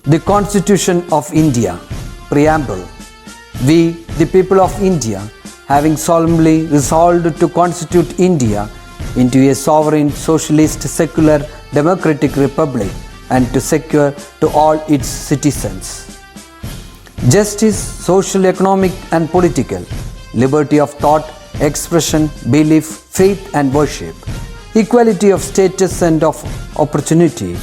The Constitution of India, Preamble. We, the people of India, having solemnly resolved to constitute India into a sovereign, socialist, secular, democratic republic and to secure to all its citizens justice, social, economic and political, liberty of thought, expression, belief, faith and worship, equality of status and of opportunity,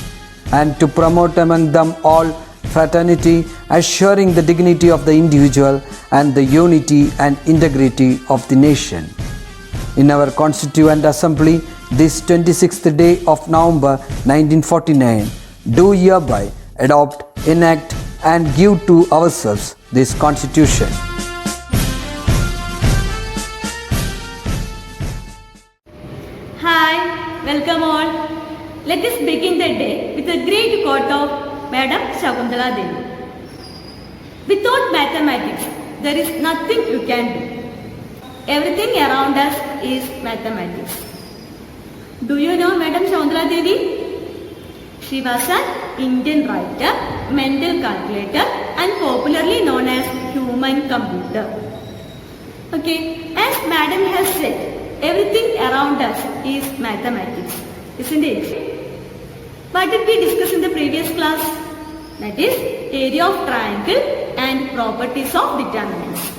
and to promote among them all fraternity, assuring the dignity of the individual and the unity and integrity of the nation. In our Constituent Assembly, this 26th day of November 1949, do hereby adopt, enact and give to ourselves this Constitution. Hi, welcome all. Let us begin the day with a great quote of Madam Shakuntala Devi. Without mathematics, there is nothing you can do. Everything around us is mathematics. Do you know Madam Shakuntala Devi? She was an Indian writer, mental calculator and popularly known as human computer. Okay, as Madam has said, everything around us is mathematics, isn't it? What did we discuss in the previous class? That is area of triangle and properties of determinants.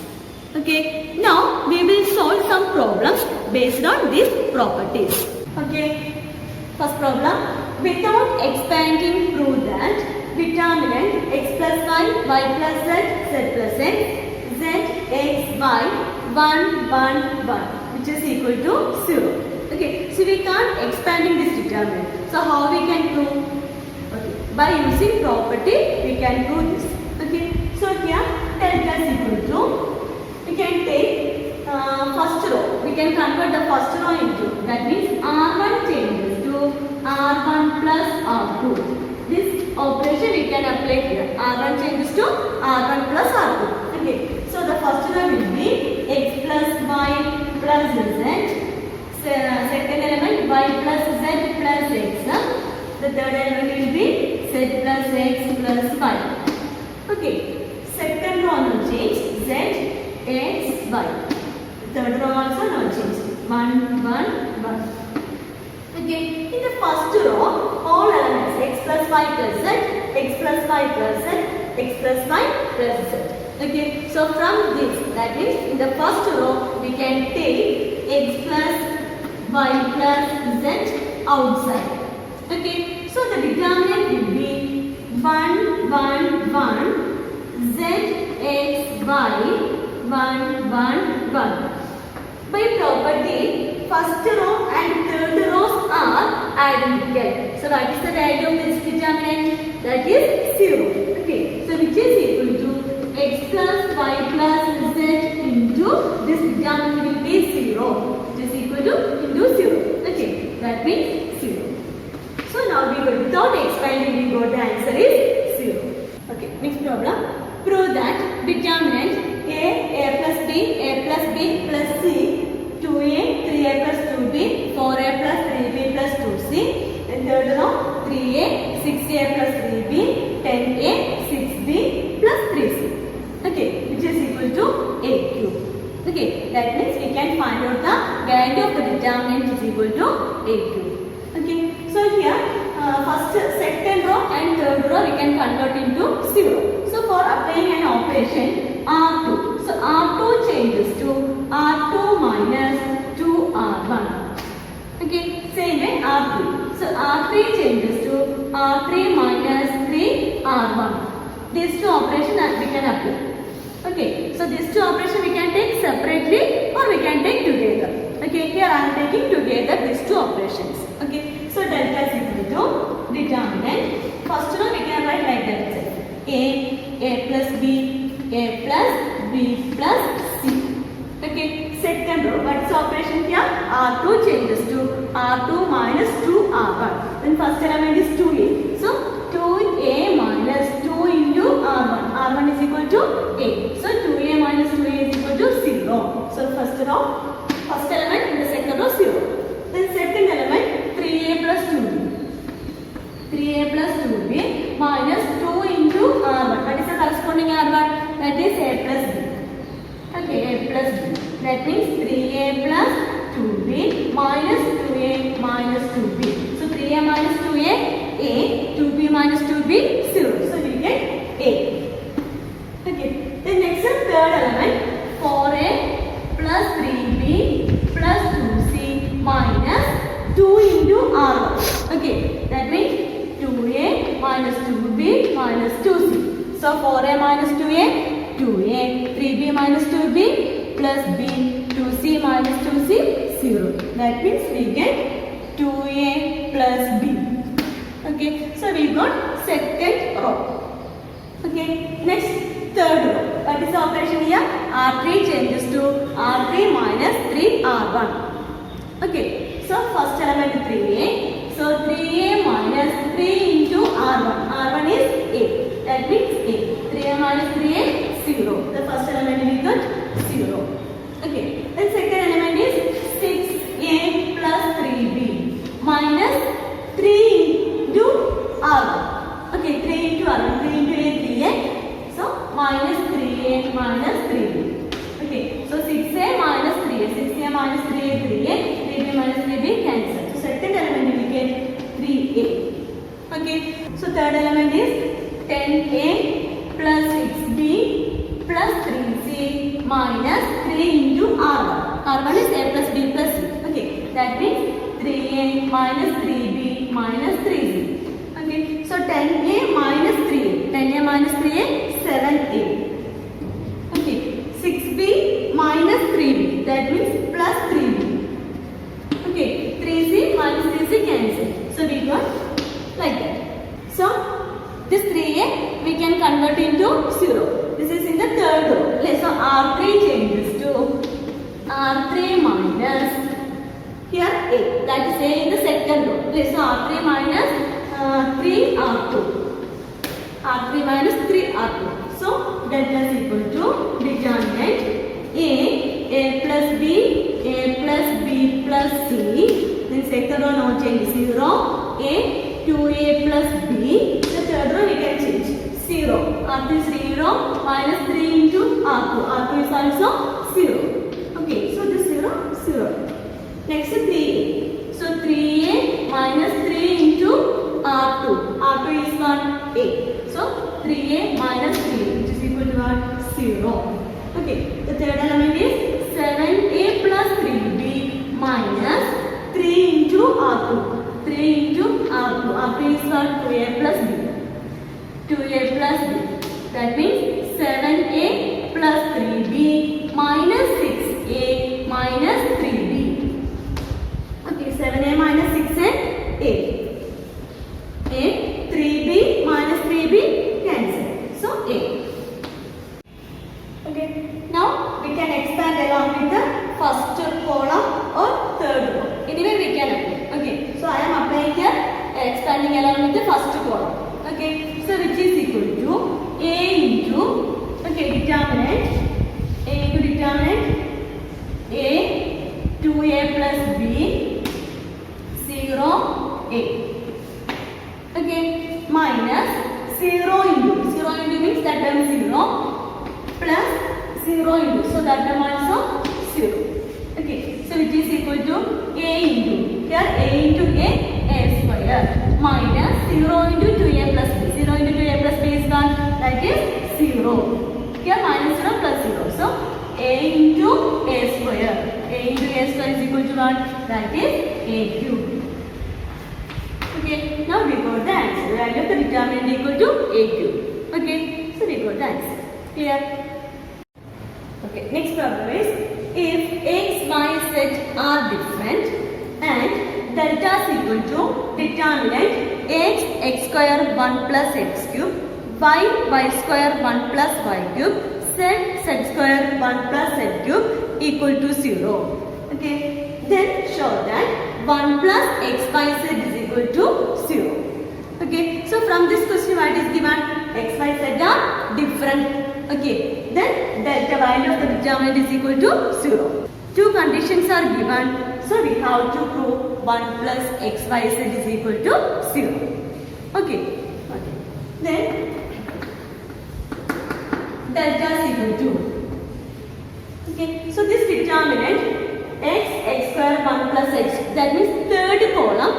Okay, now we will solve some problems based on these properties. Okay, first problem. Without expanding, prove that determinant x plus y plus z, z plus x, z, x, y, 1, 1, 1, which is equal to 0. Okay, so we can't expanding this determinant. So how we can prove? Okay, by using property we can prove this. Okay, so here delta is equal to, we can take first row. We can convert the first row into, that means R1 changes to R1 plus R2. This operation we can apply here. R1 changes to R1 plus R2. Okay, so the first row will be x plus y plus z. Second element y plus z plus x. The third element will be z plus x plus y. Okay, second row no change, z, x, y. Third row also no change, 1, 1, 1. Okay, in the first row, all elements x plus y plus z, x plus y plus z, x plus y plus z. Okay, so from this, that means in the first row, we can take x plus y plus z outside. Okay, so the determinant will be 1, 1, 1, z, x, y, 1, 1, 1. By property, first row and third rows are identical. So what is the value of this determinant? That is 0. Okay, so which is equal to x plus y plus z into this determinant will be 0. Which is equal to into 0. Okay, that means 0. So now we will, without expanding, we got the answer is 0. Okay, next problem. Prove that determinant a plus b plus c, 2a, 3a plus 2b, 4a plus 3b plus 2c, and third row 3a, 6a plus 3b, 10a, 6b plus 3c. Okay, which is equal to a cube. Okay, that means we can find out the value of the determinant is equal to a cube. Okay, so here first, second row and third row we can convert into 0. So for applying an operation R2, so R2 changes to R2 minus 2R1. Okay, same way R3. So R3 changes to R3 minus 3R1. These two operations we can apply. Okay, so these two operations we can take separately or we can take together. Okay, here I am taking together these two operations. Okay, so delta is equal to determinant. First row we can write like that. A plus B, A plus B plus C. Okay, second row, what's the operation here? R2 changes to R2 minus 2R1. Then first element is 2A. So 2A minus 2 into R1. R1 is equal to A. So 2A minus 2A is equal to 0. So first row, first element in the second row 0. Then second element 3A plus 2B. 3A plus 2B minus 2 into plus b. That means 3a plus 2b minus 2a minus 2b. So 3a minus 2a, a, 2b minus 2b, 0. So we get a. Okay. Then next is third element, 4a plus 3b plus 2c minus 2 into r1. Okay. That means 2a minus 2b minus 2c. So 4a minus 2a, 2a, 3b minus 2b plus b, 2c minus 2c, 0. That means we get 2a plus b. Okay, so we got second row. Okay, next third row. What is the operation here? R3 changes to R3 minus 3R1. Okay, so first element 3a. So 3a minus 3 into R1. R1 is a. That means a. 3a minus 3a, 0. The first element we got 0. Okay, then second element is 6a plus 3b minus 3 into R1. Okay, 3 into R1. 3 into a, 3a. So minus 3a minus 3b. Okay, so 6a minus 3a. 6a minus 3a, 3a. 3b minus 3b cancel. So second element we get 3a. Okay, so third element is 10a plus 6b plus 3c minus 3 into R1. R1 is a plus b plus c. Okay, that means 3a minus 3b minus 3c. Okay, so 10a minus 3a. 10a minus 3a, 7a. Okay, 6b minus 3b. That means plus 3b. Okay, 3c minus 3c cancel. So we got like that. So this 3a we can convert into 0. This is in the third row. Okay, so R3 changes to R3 minus here a. That is a in the second row. Okay, so R3 minus 3R2. R3 minus 3R2. So delta is equal to determinant a plus b plus c. Then second row no change, 0. A, 2a plus b. The third row we can change 0. R2 is 0 minus 3 into R2. R2 is also 0. Okay, so this 0, 0. Next is 3a. So 3a minus 3 into R2. R2 is what? A. So 3a minus 3 which is equal to what? 0. Okay, the third element is 7a plus 3b minus 3 into R2. 3 into R2. R2 is what? 2a plus b. 2a plus b. That means 7a plus 3b minus 6a minus 3b. Okay, 7a minus 6a, a. A, 3b minus 3b cancel. So a. Okay, now we can expand along with the first column or third row. Anyway, we can apply. Okay, so I am applying here, expanding along with the first column. Okay, so which is equal to a into, okay, determinant, a into determinant, a, 2a plus b, 0, a. Okay, minus 0 into means that term 0 plus 0 into, so that term also 0. Okay, so which is equal to a into, here a into a square minus 0 into 2a plus b. 0 into 2a plus b is what? That is 0. Here minus 0 plus 0. So a into a square. A into a square is equal to what? That is a cube. Okay, now we got the answer. The value of the determinant equal to a cube. Okay, so we got the answer. Clear? Okay, next problem is if x, y, z are different and delta is equal to determinant x square 1 plus x cube, y square 1 plus y cube, z square 1 plus z cube equal to 0. Okay, then show that 1 plus x y z is equal to 0. Okay, so from this question what is given? X, y, z are different. Okay, then delta value of the determinant is equal to 0. Two conditions are given, so we have to prove 1 plus x, y, z is equal to 0. Okay, then delta is equal to Okay, so this determinant x square 1 plus x, that means third column.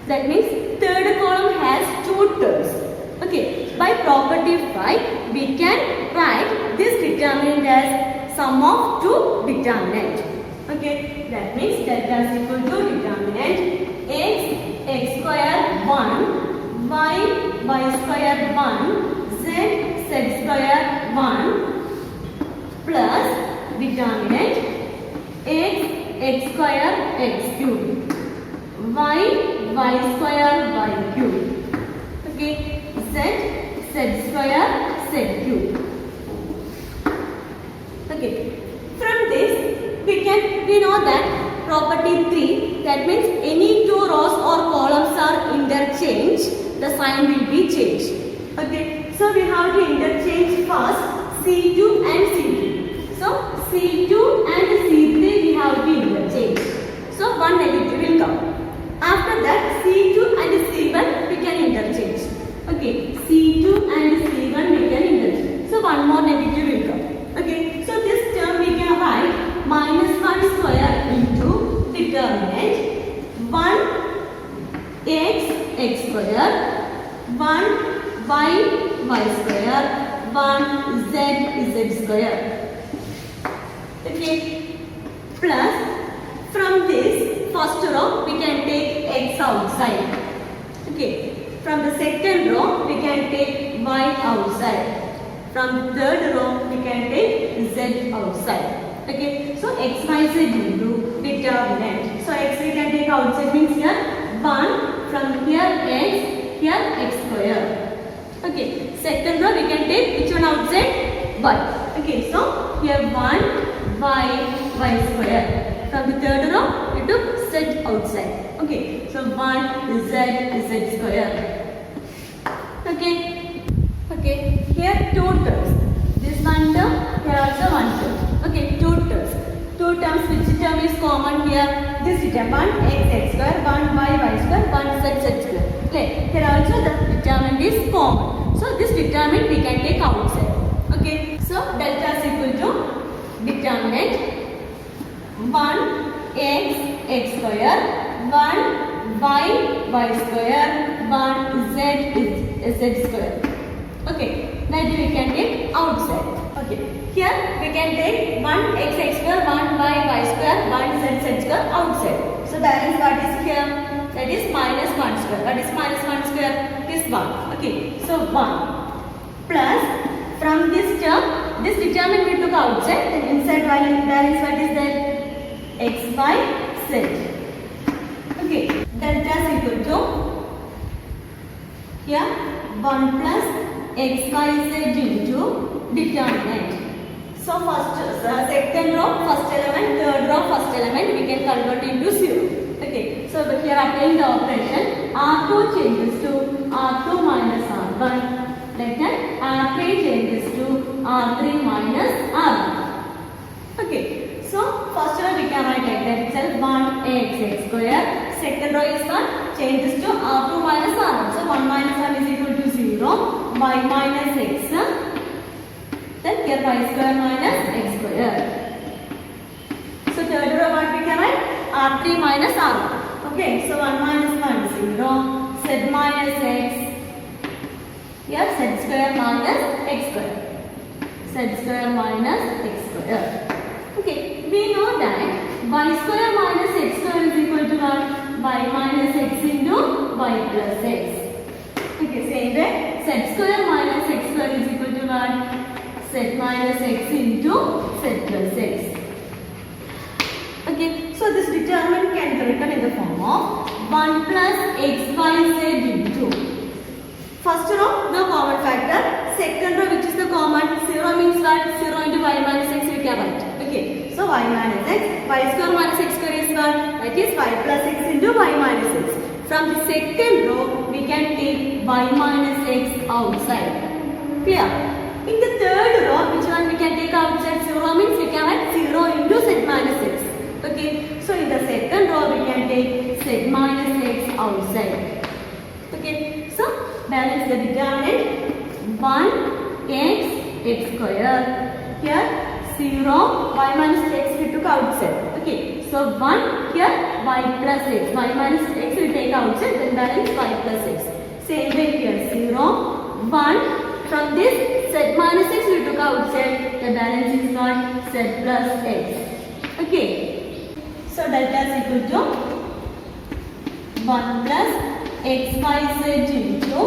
That means third column has two terms. Okay, by property 5, we can write this determinant as sum of two determinant. Okay, that means delta is equal to determinant x square 1, y square 1, z square 1 plus determinant x square x cube, y square y cube, okay, z square z cube. Okay, from this we know that property 3, that means any two rows or columns are interchanged, the sign will be changed. Okay, so we have to interchange first C2 and C3. So C2 and C3 we have to interchange. So one negative will come. After that C2 and C1 we can interchange. Okay, C2 and C1 we can interchange. So one more negative will come. Okay, so this term we can write minus 1 square into determinant 1 x square 1 y square 1 z square. Okay, plus from this first row we can take x outside. Okay, from the second row we can take y outside. From the third row we can take z outside. Okay, so x, y, z into determinant. So x we can take outside, means here 1, from here x square. Okay, second row we can take which one outside? Y. Okay, so here 1 y square. From the third row we took z outside. Okay, so 1 z square. Okay, here two terms. This one term, here also one term. Okay, two terms. Two terms, which term is common here? This term, 1 x square, 1 y square, 1 z square. Okay, here also the determinant is common. So this determinant we can take outside. Okay, so delta is equal to determinant 1 x square, 1 y square, 1 z square. Okay, that we can take outside. Okay, here we can take 1 x square, 1 y square, 1 z square outside. So balance what is here? That is minus 1 square. What is minus 1 square? It is 1. Okay, so 1 plus from this term, this determinant we took outside, then inside balance what is that? X by z. Okay, delta is equal to here 1 plus x by z into determinant. So second row first element, third row first element we can convert into 0. Okay, so here applying the operation, R2 changes to R2 minus R1. Like that, R3 changes to R3 minus R1. Okay, so first row we can write like that itself, 1 x square. Second row is 1 changes to R2 minus R1. So 1 minus 1 is equal to 0. Y minus x. Then here y square minus x square. So third row what we can write? R3 minus R1. Okay, so 1 minus 1 0. Z minus x. Here z square minus x square. Z square minus x square. Okay, we know that y square minus x square is equal to what? Y minus x into y plus x. Okay, same way, z square minus x square is equal to what? Z minus x into z plus x. Okay, so this determinant can be written in the form of 1 plus x by z into. First row, no common factor. Second row, which is the common? 0 means what? 0 into y minus x we can write. Okay, so y minus x. Y square minus x square is what? That is y plus x into y minus x. From the second row, we can take y minus x outside. Clear? In the third row, which one we can take outside? 0 means we can write 0 into z minus x. Okay, so in the second row, we can take z minus x outside. Okay, so balance the determinant 1 x x square. Here 0, y minus x we took outside. Okay, so 1 here y plus x. Y minus x we take outside, then balance y plus x. Same way here 0, 1. From this z minus x we took outside, the balance is what? Z plus x. Okay, so delta is equal to 1 plus xyz into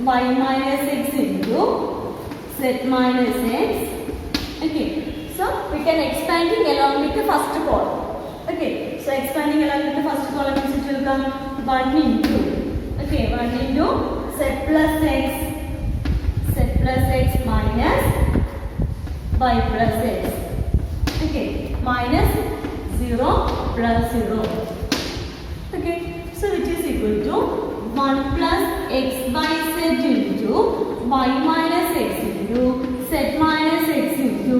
y minus x into z minus x. Okay, so we can expanding along with the first column. Okay, so expanding along with the first column means it will come 1 into, okay, 1 into z plus x minus y plus x. Okay, minus 0 plus 0. Okay, so which is equal to 1 plus x by z into y minus x into z minus x into,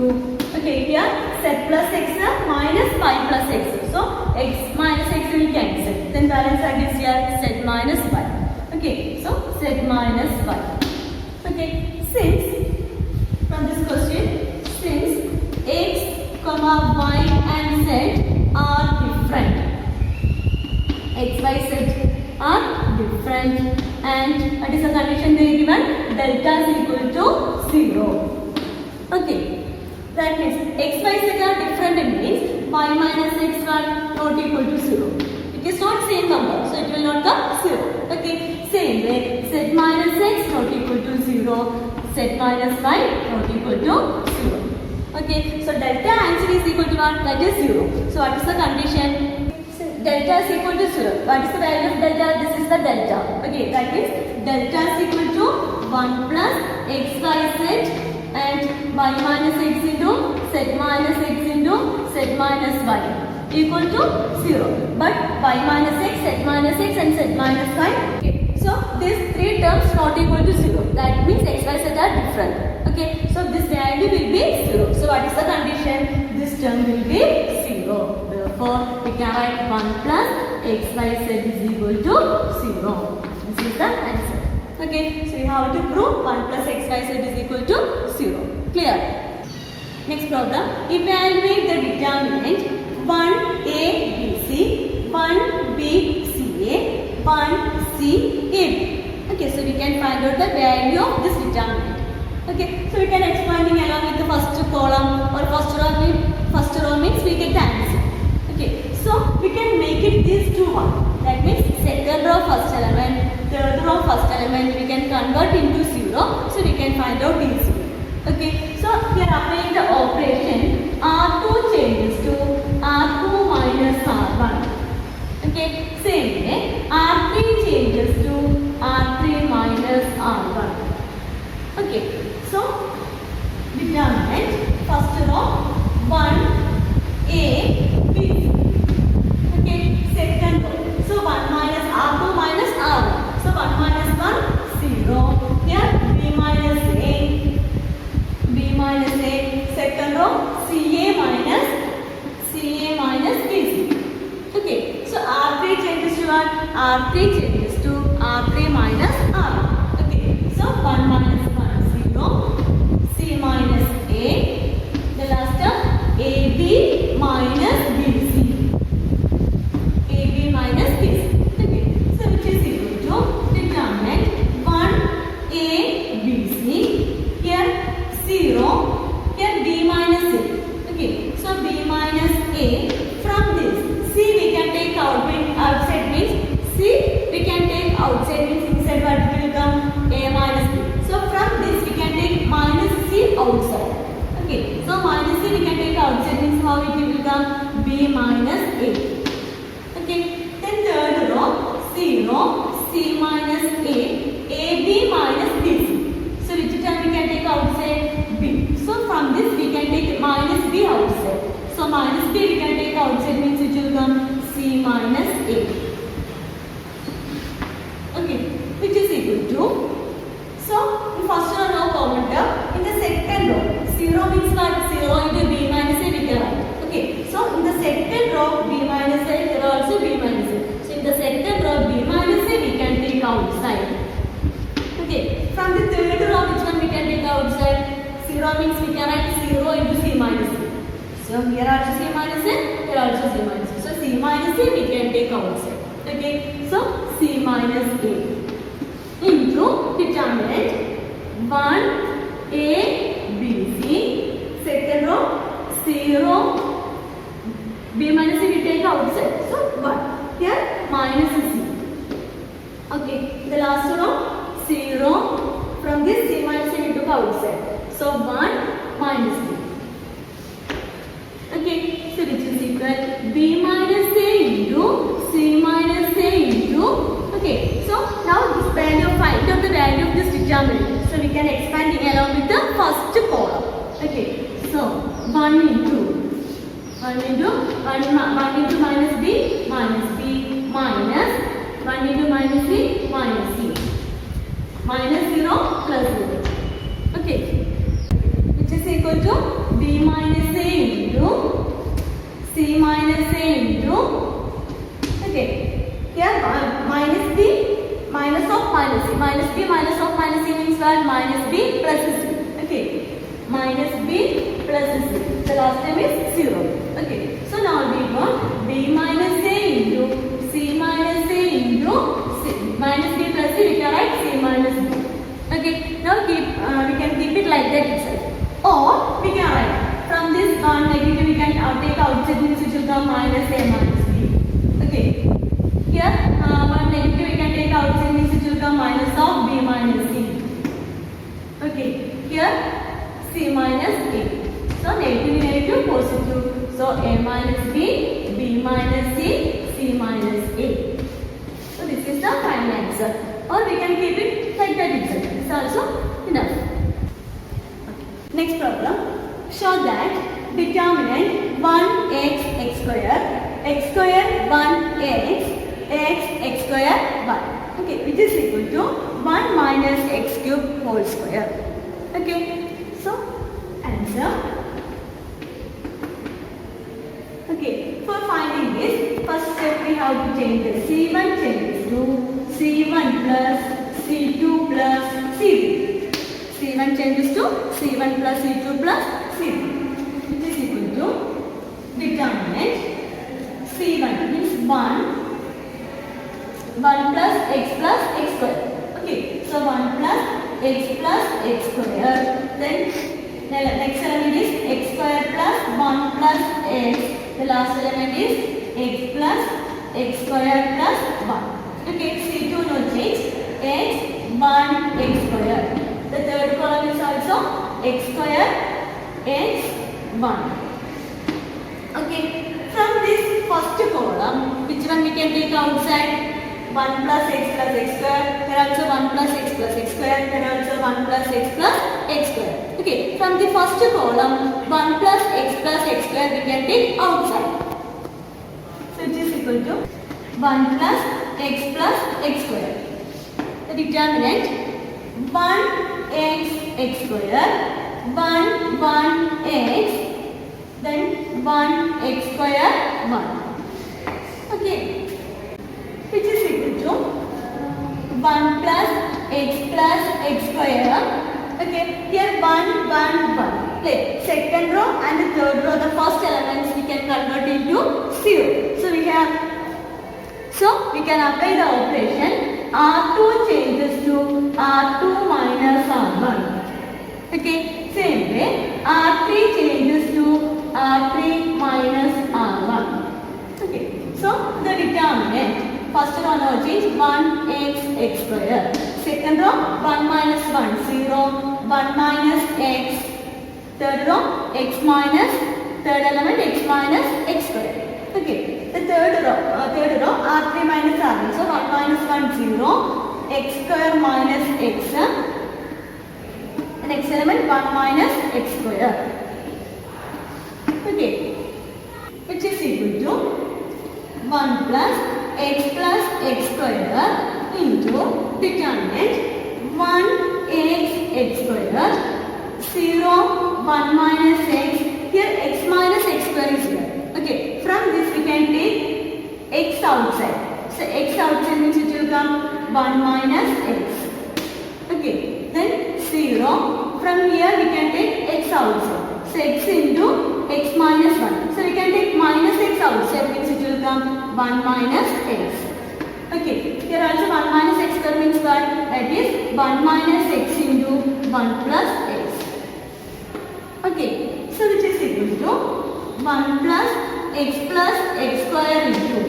okay, here z plus x minus y plus x. So x minus x will cancel. Then balance against here z minus y. Okay, so z minus y. Okay, since from this question, since x, y and z are different, x, y, z are different, and what is the condition they given? Delta is equal to 0. Okay, that means x, y, z are different means y minus x are not equal to 0. It is not same number, so it will not come 0. Okay, same way z minus x not equal to 0, z minus y not equal to 0. Okay, so delta answer is equal to what? That is 0. So what is the condition? Delta is equal to 0. What is the value of delta? This is the delta. Okay, that means delta is equal to 1 plus xyz and y minus x into z minus x into z minus y equal to 0. But y minus x, z minus x and z minus y. Okay, so these three terms not equal to 0. That means x, y, z are different. Okay, so this value will be 0. So what is the condition? This term will be 0. Therefore, we can write 1 plus x, y, z is equal to 0. This is the answer. Okay, so you have to prove 1 plus x, y, z is equal to 0. Clear? Next problem. Evaluate the determinant 1 A B C, 1 B C A, 1 C A B. Okay, so we can find out the value of this determinant. Okay, so we can expanding along with the first column or first row means we get the answer. Okay, so we can make it these two one. That means second row first element, third row first element we can convert into 0. So we can find out easily. Okay, so here applying the operation R2 changes to R2 minus R1. Okay, same way R3 changes to R3 minus R1. Okay, so determinant first row 1 A B. Okay, second row. So 1 minus R2 minus R1. So 1 minus 1 0. Here B minus A. B minus A. Second row CA minus BC. Okay, so R3 changes to what? R3 changes to R3 minus R1. Okay, so 1 minus 1 0. C minus A. The last term AB minus BC. AB minus BC. Okay, so which is equal to determinant 1 A BC. Here 0. Here B minus A. Okay, so B minus A. From this C we can take outside means C we can take outside means inside what will come A minus B. So from this we can take minus C outside. Okay, so minus C we can take outside means how it will become B minus A. Okay, then third row 0 C minus A, AB minus BC. So which term we can take outside? B. So from this we can take minus B outside. So minus B we can take outside means it will come C minus A. Okay, which is equal to, so in first row no common term, in the second row 0 means what? 0 into B minus A we can write. Okay, so in the second row B minus A, there are also B minus A. So in the second row B minus A we can take outside. Okay, from the third row which one we can take outside. 0 means we can write 0 into C minus A. So here also C minus A, here also C minus A. So C minus A we can take outside. Okay. So C minus A into determinant 1 A B C. Second row 0 B minus C we take outside. So 1. Here minus C. Okay. The last row 0. From this C minus C we took outside. So 1 minus B. Okay. So which is equal B minus A into C minus A into. Okay. So now this value, find out the value of this determinant. So we can expanding along with the first column. Okay. So 1 into minus B minus 1 into minus C minus C. Minus 0 plus 0. Okay. Which is equal to B minus A into C minus A into. Okay. Here minus B minus of minus C. Minus B minus of minus C means what? Minus B plus C. Okay. Minus B plus C. The last term is 0. Okay. So now we got B minus A into C minus A into C. Minus B plus C we can write C minus B. Okay. Now we can keep it like that itself. Or we can write from this negative we can take outside means it will come minus A minus B. Okay. Here one negative we can take outside means it will come minus of B minus C. Okay. Here C minus A. So negative positive. So A minus B, B minus C, C minus A. So this is the final answer. Or we can keep it like that itself. This is also enough. Next problem. Show that determinant 1x square 1x x square 1. Okay, which is equal to 1 minus x cube whole square. Okay, so answer. Okay, for finding this, first step we have to change the C1 changes to C1 plus C2 plus C3. C1 changes to C1 plus C2 plus C3. Which is equal to determinant C1 means 1 plus x square. Okay, so 1 plus x square. Then next element is x square plus 1 plus x. The last element is x plus x square plus 1. Okay, C2 no change. X 1 x square. The third column is also x square x 1. Okay, from this first column, which one we can take outside? 1 plus x square. There also 1 plus x square. There also 1 plus x square. Okay, from the first column, 1 plus x square we can take outside. So it is equal to 1 plus x square. The determinant 1x square, 1x, then 1x square 1. Okay, which is equal to 1 plus x square. Okay, here 1, 1, 1. Like second row and the third row, the first elements we can convert into 0. So we can apply the operation R2 changes to R2 minus R1. Okay, same way R3 changes to R3 minus R1. Okay, so the determinant first row now change 1x square. Second row 1 minus 1 0, 1 minus x. Third row x minus, third element x minus x square. Okay, the third row R3 minus R1. So 1 minus 1 0, x square minus x. The next element 1 minus x square. Okay, which is equal to 1 plus x square into determinant 1x square 0 1 minus x. Here x minus x square is here. Okay, from this we can take x outside. So x outside means it will come 1 minus x. Okay, then 0 from here we can take x also. So x into x minus 1. So we can take minus x outside, means it will come 1 minus x. Okay, here also 1 minus x term means what? That is 1 minus x into 1 plus x. Okay, so which is equal to 1 plus x square into.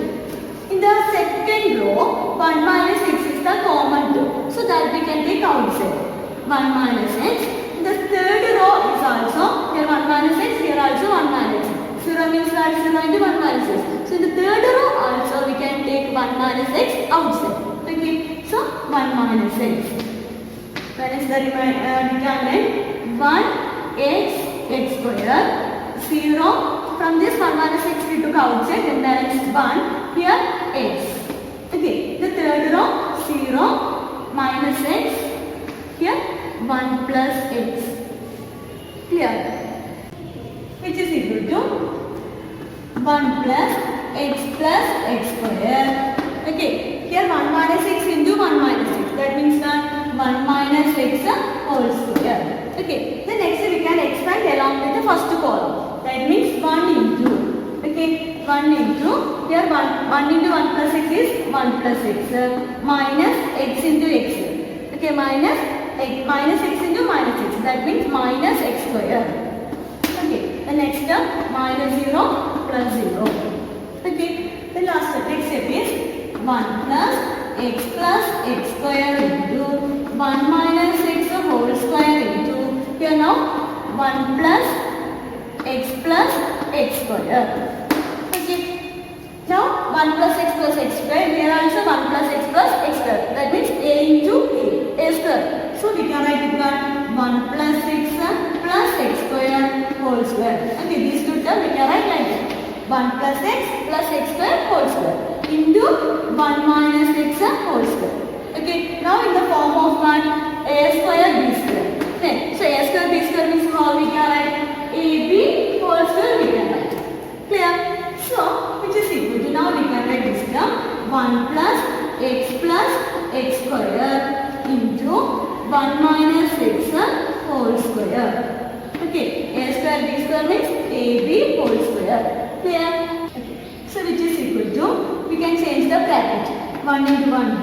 In the second row, 1 minus x is the common term. So that we can take outside. 1 minus x. In the third row is also, here 1 minus x, here also 1 minus x. 0 means that 0 into 1 minus x. So in the third row also we can take 1 minus x outside. Okay, so 1 minus x. When is the determinant? 1 x square, 0. From this 1 minus x we took outside and balance 1. Here x. Okay, the third row 0 minus x. Here 1 plus x. Clear? Which is equal to 1 plus x square. Okay, here 1 minus x into 1 minus x. That means that 1 minus x whole square. Okay, the next we can expand along with the first column. That means 1 into. Okay, 1 into. Here 1 into 1 plus x is 1 plus x minus x into x. Okay, minus x into minus x. That means minus x square. Okay, the next term minus 0 plus 0. Okay, the last step, next step is 1 plus x square into 1 minus x whole square into. Here now 1 plus x square. Okay, now 1 plus x square. Here also 1 plus x square. That means a into a square. So we can write it 1 plus x square whole square. Okay, these two terms we can write like that. 1 plus x square whole square into 1 minus x whole square. Okay, now in the form of what? A square b square. Okay, so a square b square means how we can write? AB whole square we can write. Clear? So, which is equal to, now we can write this term 1 plus x square into 1 minus x whole square. Okay, a square b square means AB whole square. Clear? Okay, so which is equal to, we can change the bracket. 1 into 1,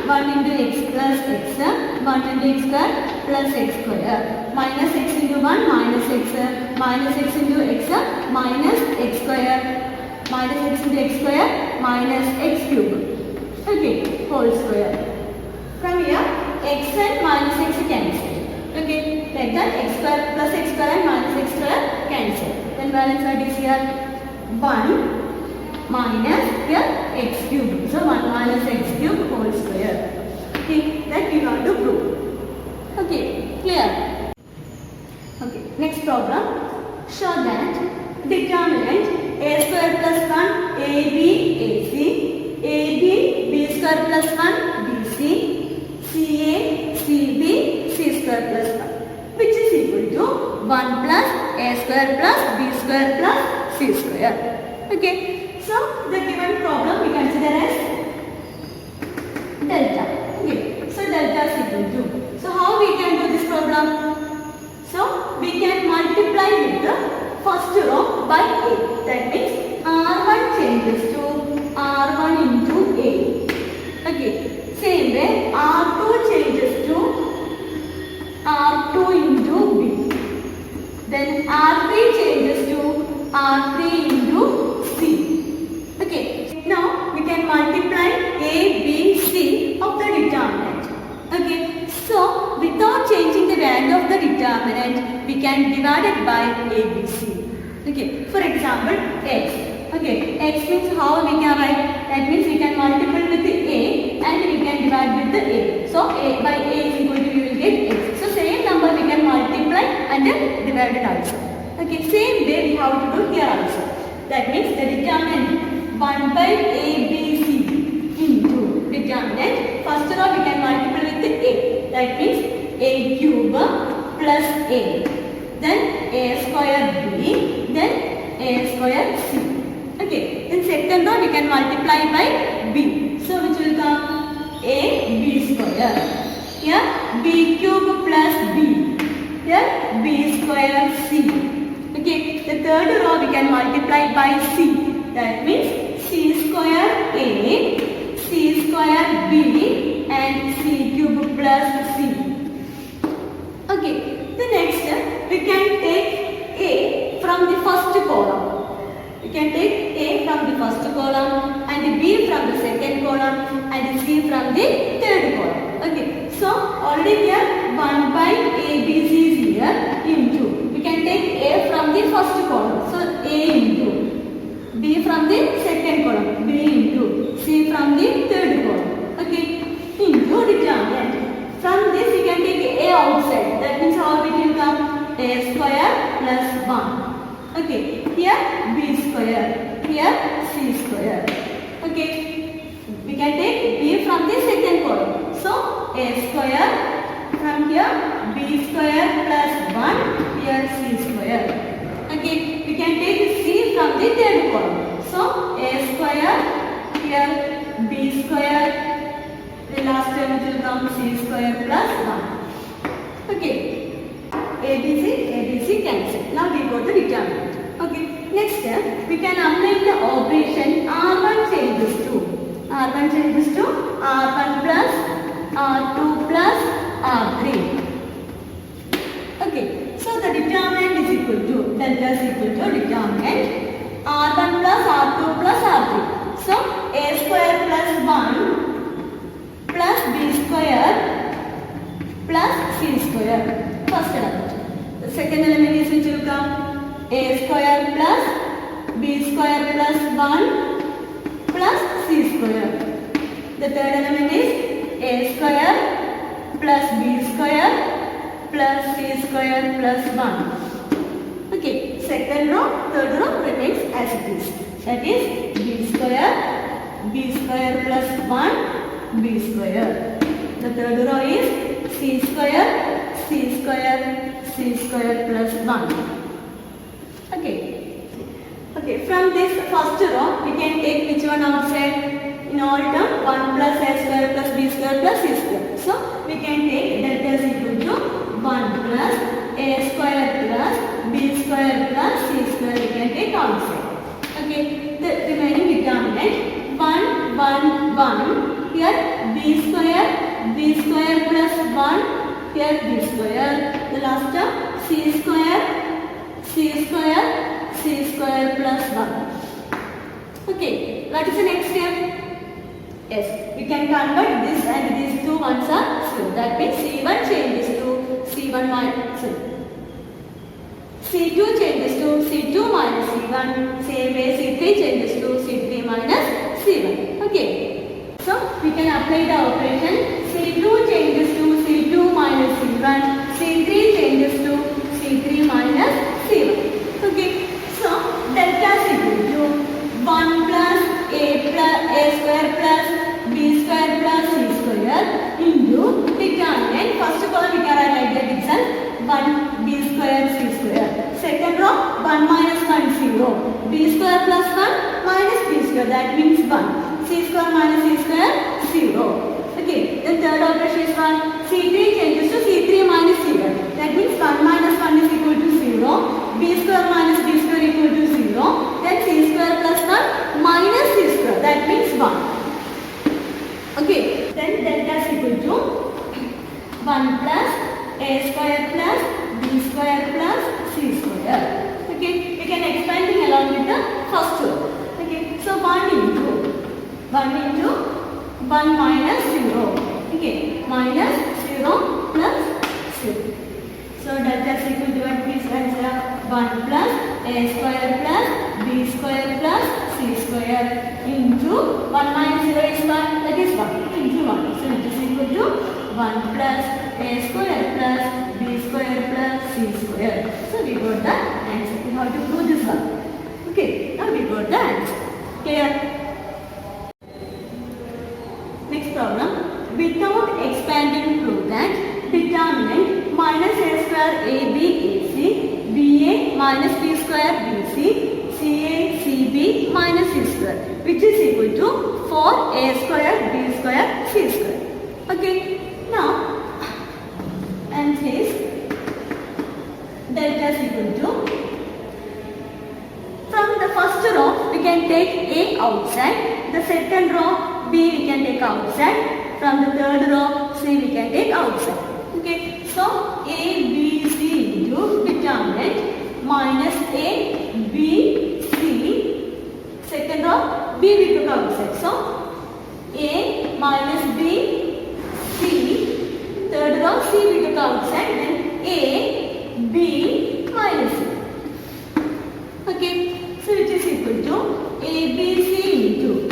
1 into x plus x, 1 into x square plus x square, minus x into 1, minus x into x, minus x square, minus x into x square, minus x cube. Okay, whole square. From here, x and minus x cancel. Okay, like that, x square plus x square and minus x square cancel. Then balance what is here? 1 minus here x cube. So 1 minus x cube whole square. Okay, that we want to prove. Okay, clear? Okay, next problem. Show that determinant a square plus 1 ab ac, ab b square plus 1 bc, ca cb c square plus 1, which is equal to 1 plus a square plus b square plus c square. Okay. So, the given problem we consider as delta. Okay, so delta is equal to. So, how we can do this problem? So, we can multiply with the first row by a. That means R1 changes to R1 into a. Okay, same way R2 changes to R2 into b. Then R3 changes to R3 into c. Okay, now we can multiply a, b, c of the determinant. Okay, so without changing the value of the determinant, we can divide it by a, b, c. Okay, for example, x. Okay, x means how we can write? That means we can multiply with the a and we can divide with the a. So a by a is equal to, we will get x. So same number we can multiply and then divide it also. Okay, same way we have to do here also. That means the determinant 1 by a, b, c into determinant. First row we can multiply with the a. That means a cube plus a. Then a square b. Then a square c. Okay. Then second row we can multiply by b. So which will come a b square. Here b cube plus b. Here b square c. Okay, the third row we can multiply by c. That means c square a, c square b and c cube plus c. Okay, the next we can take a from the first column. We can take a from the first column and b from the second column and c from the third column. Okay, so already here 1 by abc is here into. We can take a from the first column. So a into. B from the second column. B into. C from the third column. Okay, into determinant. From this we can take a outside. That means how it will come? A square plus 1. Okay, here b square, here c square. Okay, we can take b from the second column. So a square, from here b square plus 1, here c square. Okay, we can take c from the third column. So a square, here b square, the last term it will come c square plus 1. Okay, ABC cancel. Now we go to determinant. Okay, next step we can apply the operation R1 changes to R1 changes to R1 plus R2 plus R3. Okay, so the determinant is equal to delta is equal to determinant R1 plus R2 plus R3. So a square plus 1 plus b square plus c square. First element. The second element is which will come a square plus b square plus 1 plus c square. The third element is a square plus b square plus c square plus 1. Okay, second row, third row remains as it is. That is b square plus 1 b square. The third row is c square plus 1. Okay. Okay, from this first row, we can take which one outside? In all term, 1 plus a square plus b square plus c square. So, we can take delta is equal to 1 plus a square plus b square plus c square. We can take outside. Okay, the remaining determinant 1, 1, 1. Here b square plus 1. Here b square. The last term c square plus 1. Okay, what is the next step? Yes, we can convert this and these two ones are zero. That means C1 changes to C1 minus C2 changes to C2 minus C1. Same way C3 changes to C3 minus C1. Okay, so we can apply the operation C2 changes to C2 minus C1. C3 changes to C3 minus C1. Okay, so delta is equal to 1 plus a square plus b square plus c square into determinant. First of all, we can write like that itself 1 b square c square. Second row 1 minus 1 0. B square plus 1 minus b square. That means 1. C square minus c square 0. Okay, the third operation is 1. C3 changes to C3 minus C1. That means 1 minus 1 is equal to 0. B square minus b square equal to 0. Then c square plus 1 minus c square. That means 1. Okay, then delta is equal to 1 plus a square plus b square plus c square. Okay, we can expanding along with the first row. Okay, so 1 into 1 minus 0. Okay, minus 0 plus 0. So delta is equal to what? Please answer 1 plus a square plus b square plus c square into 1 minus 0 is 1. That is 1 into 1. So it is equal to 1 plus a square plus b square plus c square. So we got the answer. We have to do this one. Okay, now we got the answer. Clear? Next problem. Without expanding, prove that determinant minus a square ab ac ba minus b square bc ca cb minus c square, which is equal to 4a square b square c square. Okay, now and says take outside. From the third row, C we can take outside. Okay, so A, B, C into determinant minus A, B, C. Second row, B we took outside. So A minus B, C. Third row, C we took outside. Then A, B minus C. Okay, so which is equal to A, B, C into.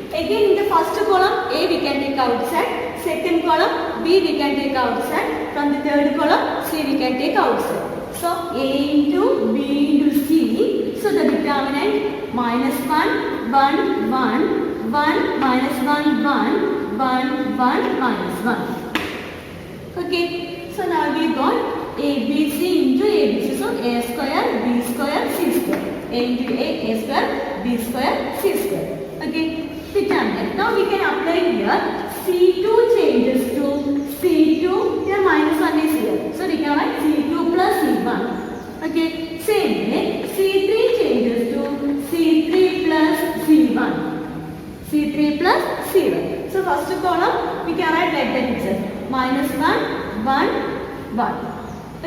Again in the first column, A we can take outside. Second column, B we can take outside. From the third column, C we can take outside. So A into B into C. So the determinant minus 1, 1, 1, 1, minus 1, 1, 1, 1, minus 1. Okay, so now we got ABC into ABC. So A square, B square, C square. A into A square, B square, C square. Okay, determinant. Now we can apply here. C2 changes to C2. Here minus 1 is here. So we can write C2 plus C1. Okay, same way. C3 changes to C3 plus C1. C3 plus C1. So first column we can write like that itself. Minus 1, 1, 1.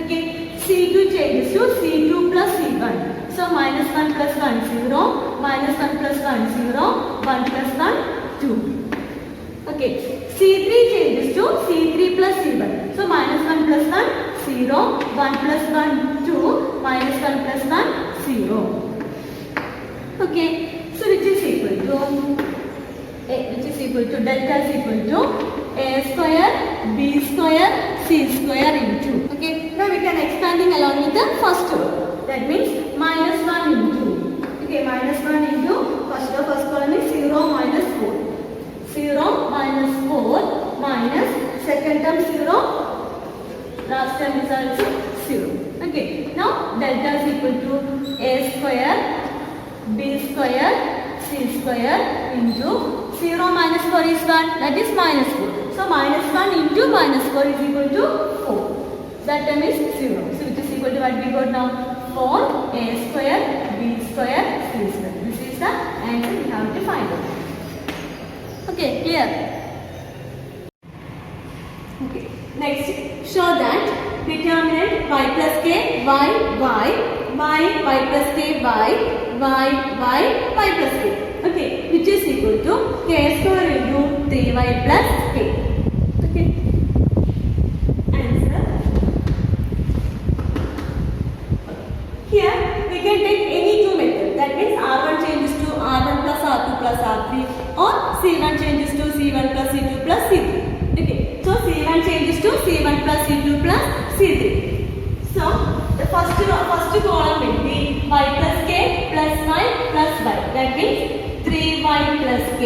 Okay, C2 changes to C2 plus C1. So minus 1 plus 1, 0. Minus 1 plus 1, 0. 1 plus 1, 2. Okay, C3 changes to C3 plus C1. So minus 1 plus 1, 0. 1 plus 1, 2. Minus 1 plus 1, 0. Okay, so which is equal to delta is equal to A square, B square, C square into. Okay, now we can expanding along with the first row. That means minus 1 into. Okay, minus 1 into first column is 0 minus 4. 0 minus 4 minus second term 0. Last term is also 0. Okay, now delta is equal to A square, B square, C square into 0 minus 4 is 1, that is minus 4. So minus 1 into minus 4 is equal to 4. That term is 0. So which is equal to what we got now? 4 A square, B square, C square. This is the answer we have to find out. Okay, clear? Okay, next show that determinant y plus k, y, y, y, y plus k, y, y, y, y plus k. Okay, which is equal to k square into 3y plus k. Okay, answer. Here we can take any two methods. That means R1 changes to R1 plus R2 plus R3 or C1 changes to C1 plus C2 plus C3. Okay, so C1 changes to C1 plus C2 plus C3. So the first column will be y plus k plus y plus y. That means 3y plus k.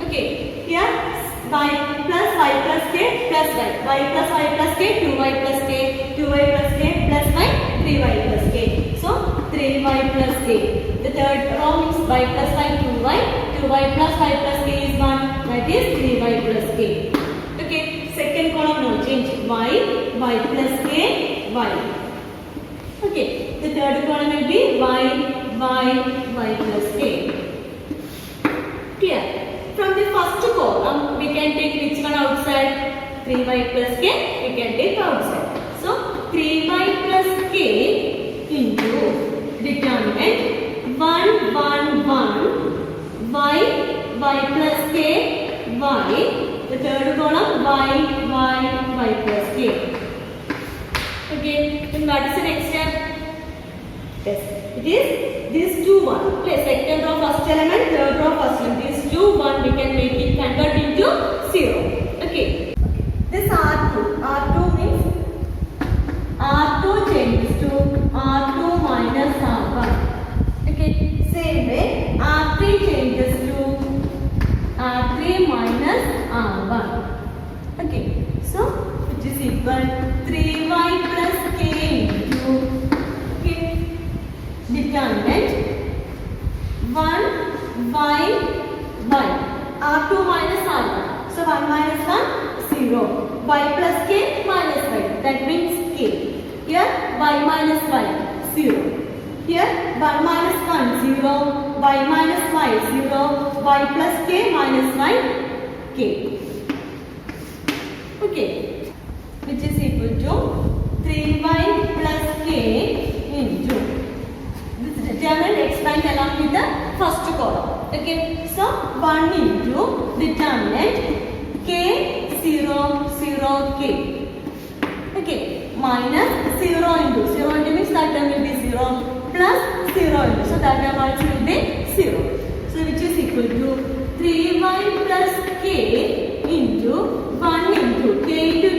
Okay, here y plus k plus y. Y plus y plus k, 2y plus k, 2y plus k plus y, 3y plus k. So 3y plus k. The third row is y plus y, 2y. 2y plus y plus k is 1. That is 3y plus k. Okay, second column no change. Y plus k, y. Okay, the third column will be y plus k. Clear? From the first column, we can take which one outside? 3y plus k, we can take outside. So, 3y plus k into determinant 1, 1, 1, y plus k, y. The third column, y plus k. Okay, then what is the next step? Yes, it is this 2, 1. Place second row first element, third row first element. This 2, 1 we can make it convert into 0. Okay. This R2 means R2 changes to R2 minus R1. Okay. Same way R3 changes to R3 minus R1. Okay. So which is equal 3y plus k into determinant 1 y R2 minus R1. So 1 minus 1 0. Y plus k minus y. That means k. Here y minus y 0. Here 1 minus 1 0. Y minus y 0. Y plus k minus y k. Okay, which is equal to 3y plus k into this determinant expands along with the first column. Okay, so 1 into determinant k 0 0 k. Okay, minus 0 into means that term will be 0 plus 0 into, so that term also will be 0. So which is equal to 3y plus k into 1 into k into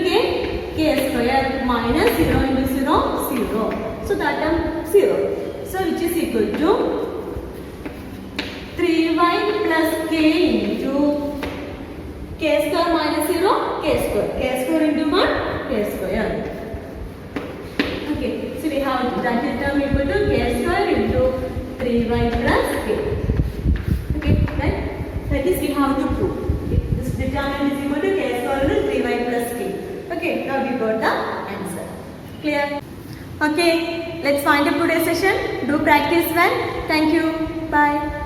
k square minus 0 into 0 0. So that term 0. So which is equal to 3y plus k into k square minus 0 k square into 1 k square. Okay, so we have that term equal to k square into 3y plus k. Okay, right? That is we have to prove. Okay, this determinant is equal to k square into 3y plus k. Okay, now we got the answer. Clear? Okay, let's find up today's session. Do practice well. Thank you. Bye.